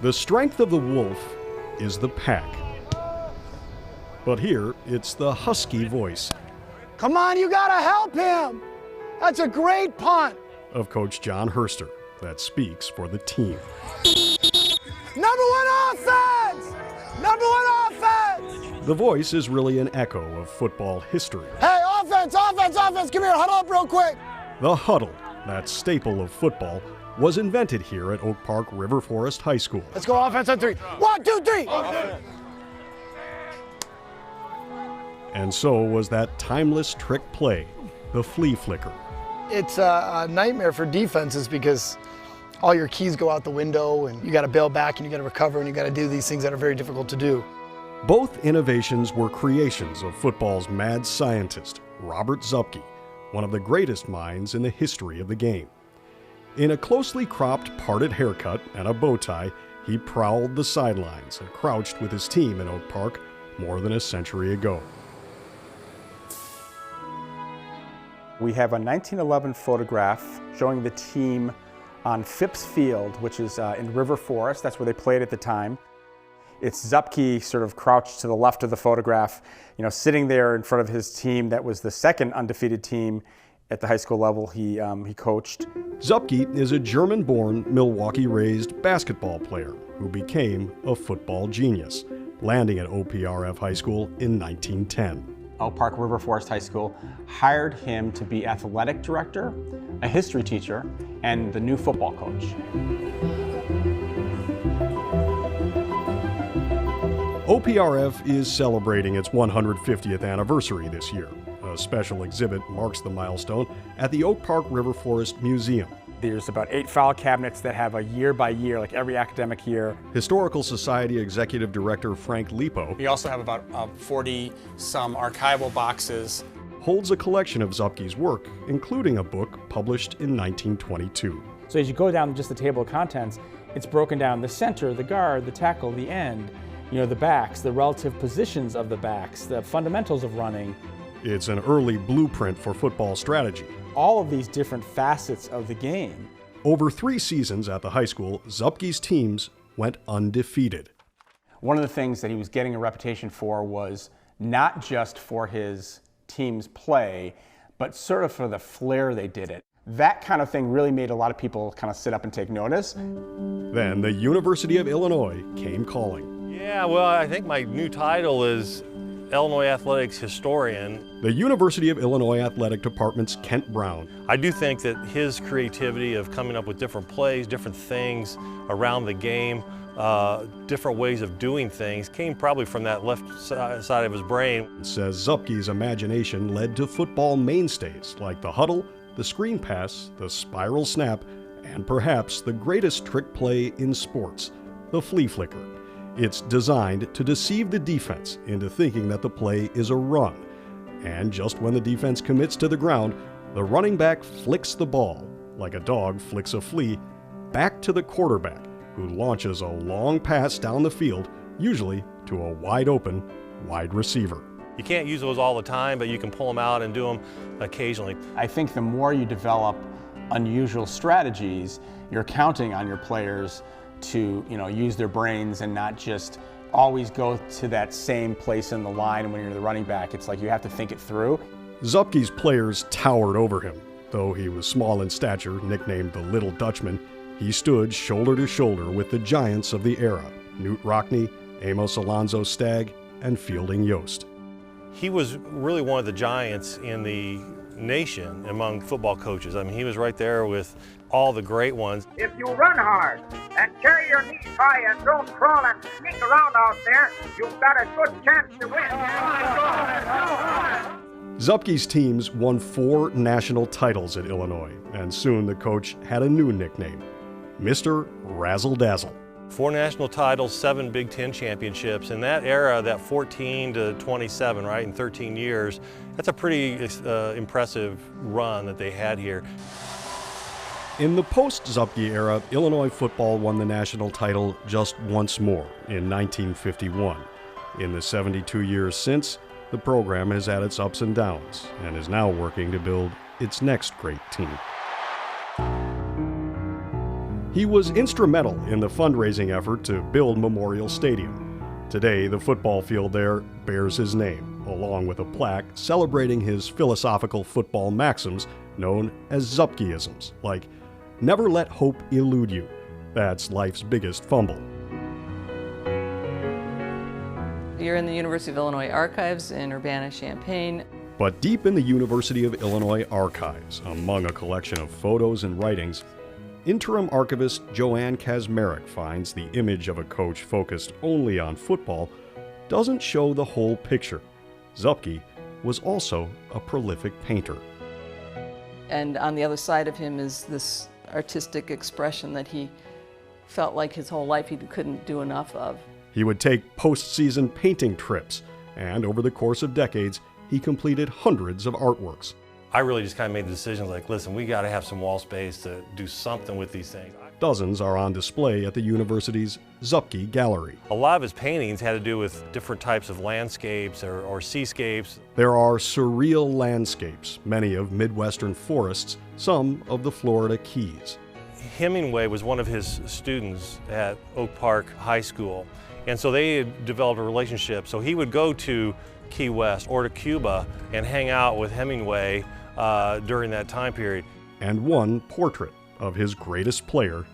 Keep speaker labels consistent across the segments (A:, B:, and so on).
A: The strength of the wolf is the pack. But here, it's the husky voice.
B: Come on, you gotta help him! That's a great punt!
A: Of Coach John Herster that speaks for the team.
B: Number one offense! Number one offense!
A: The voice is really an echo of football history.
B: Hey, offense, offense, offense! Come here, huddle up real quick!
A: The huddle, that staple of football, was invented here at Oak Park River Forest High School.
B: Let's go offense on 3. 1, 2, 3! Offense.
A: And so was that timeless trick play, the flea flicker.
B: It's a nightmare for defenses because all your keys go out the window and you got to bail back and you got to recover and you got to do these things that are very difficult to do.
A: Both innovations were creations of football's mad scientist, Robert Zuppke, one of the greatest minds in the history of the game. In a closely cropped, parted haircut and a bow tie, he prowled the sidelines and crouched with his team in Oak Park more than a century ago.
C: We have a 1911 photograph showing the team on Phipps Field, which is in River Forest. That's where they played at the time. It's Zuppke sort of crouched to the left of the photograph, sitting there in front of his team. That was the second undefeated team at the high school level he coached.
A: Zuppke is a German-born, Milwaukee-raised basketball player who became a football genius, landing at OPRF High School in 1910.
C: Oak Park River Forest High School hired him to be athletic director, a history teacher, and the new football coach.
A: OPRF is celebrating its 150th anniversary this year. A special exhibit marks the milestone at the Oak Park River Forest Museum.
C: There's about 8 file cabinets that have a year by year, like every academic year.
A: Historical Society Executive Director Frank Lipo
D: We also have about 40-some archival boxes.
A: holds a collection of Zuppke's work, including a book published in 1922.
C: So as you go down just the table of contents, it's broken down the center, the guard, the tackle, the end, the backs, the relative positions of the backs, the fundamentals of running.
A: It's an early blueprint for football strategy.
C: All of these different facets of the game.
A: Over 3 seasons at the high school, Zuppke's teams went undefeated.
C: One of the things that he was getting a reputation for was not just for his team's play, but sort of for the flair they did it. That kind of thing really made a lot of people kind of sit up and take notice.
A: Then the University of Illinois came calling.
E: Yeah, well, I think my new title is Illinois Athletics Historian.
A: The University of Illinois Athletic Department's Kent Brown.
E: I do think that his creativity of coming up with different plays, different things around the game, different ways of doing things came probably from that left side of his brain.
A: Says Zuppke's imagination led to football mainstays like the huddle, the screen pass, the spiral snap, and perhaps the greatest trick play in sports, the flea flicker. It's designed to deceive the defense into thinking that the play is a run. And just when the defense commits to the ground, the running back flicks the ball, like a dog flicks a flea, back to the quarterback, who launches a long pass down the field, usually to a wide-open wide receiver.
E: You can't use those all the time, but you can pull them out and do them occasionally.
C: I think the more you develop unusual strategies, you're counting on your players to use their brains and not just always go to that same place in the line when you're the running back. It's like you have to think it through.
A: Zuppke's players towered over him. Though he was small in stature, nicknamed the Little Dutchman, he stood shoulder to shoulder with the giants of the era, Knute Rockne, Amos Alonzo Stagg, and Fielding Yost.
E: He was really one of the giants in the nation among football coaches. I mean, he was right there with all the great ones.
F: If you run hard and carry your knees high and don't crawl and sneak around out there, you've got a good chance to win.
A: Zuppke's teams won 4 national titles at Illinois, and soon the coach had a new nickname, Mr. Razzle Dazzle.
E: 4 national titles, 7 Big Ten championships. In that era, that 14 to 27, right, in 13 years, that's a pretty impressive run that they had here.
A: In the post-Zuppke era, Illinois football won the national title just once more in 1951. In the 72 years since, the program has had its ups and downs and is now working to build its next great team. He was instrumental in the fundraising effort to build Memorial Stadium. Today, the football field there bears his name, along with a plaque celebrating his philosophical football maxims known as Zupkeisms, like, "Never let hope elude you. That's life's biggest fumble."
G: You're in the University of Illinois Archives in Urbana-Champaign.
A: But deep in the University of Illinois archives, among a collection of photos and writings, interim archivist Joanne Kazmarek finds the image of a coach focused only on football doesn't show the whole picture. Zupke was also a prolific painter.
G: And on the other side of him is this artistic expression that he felt like his whole life he couldn't do enough of.
A: He would take postseason painting trips, and over the course of decades, he completed hundreds of artworks.
E: I really just kind of made the decision like, listen, we got to have some wall space to do something with these things.
A: Dozens are on display at the university's Zupke Gallery.
E: A lot of his paintings had to do with different types of landscapes or seascapes.
A: There are surreal landscapes, many of Midwestern forests, some of the Florida Keys.
E: Hemingway was one of his students at Oak Park High School, and so they had developed a relationship. So he would go to Key West or to Cuba and hang out with Hemingway during that time period.
A: And one portrait of his greatest player,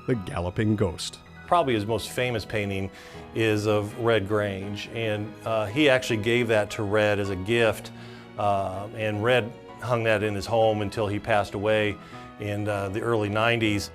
A: the Galloping Ghost.
E: Probably his most famous painting is of Red Grange, and he actually gave that to Red as a gift, and Red hung that in his home until he passed away in the early 90s.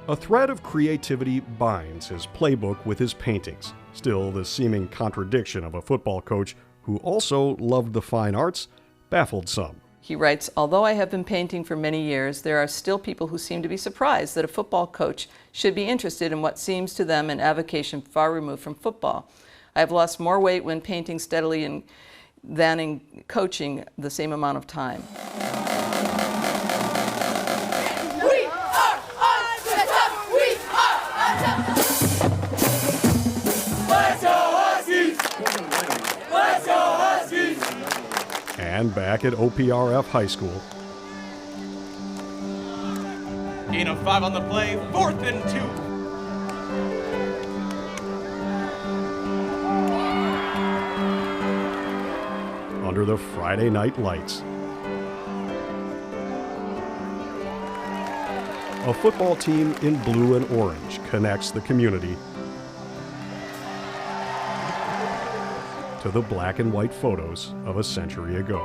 A: A thread of creativity binds his playbook with his paintings. Still, the seeming contradiction of a football coach who also loved the fine arts baffled some.
G: He writes, "Although I have been painting for many years, there are still people who seem to be surprised that a football coach should be interested in what seems to them an avocation far removed from football. I have lost more weight when painting steadily than in coaching the same amount of time."
A: And back at OPRF High School,
H: Gain of 5 on the play, 4th and 2.
A: under the Friday night lights. A football team in blue and orange connects the community to the black and white photos of a century ago.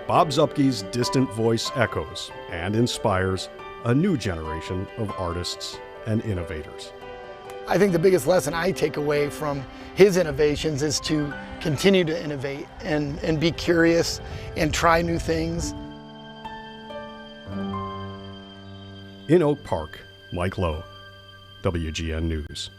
A: Bob Zupke's distant voice echoes and inspires a new generation of artists and innovators.
B: I think the biggest lesson I take away from his innovations is to continue to innovate and be curious and try new things.
A: In Oak Park, Mike Lowe, WGN News.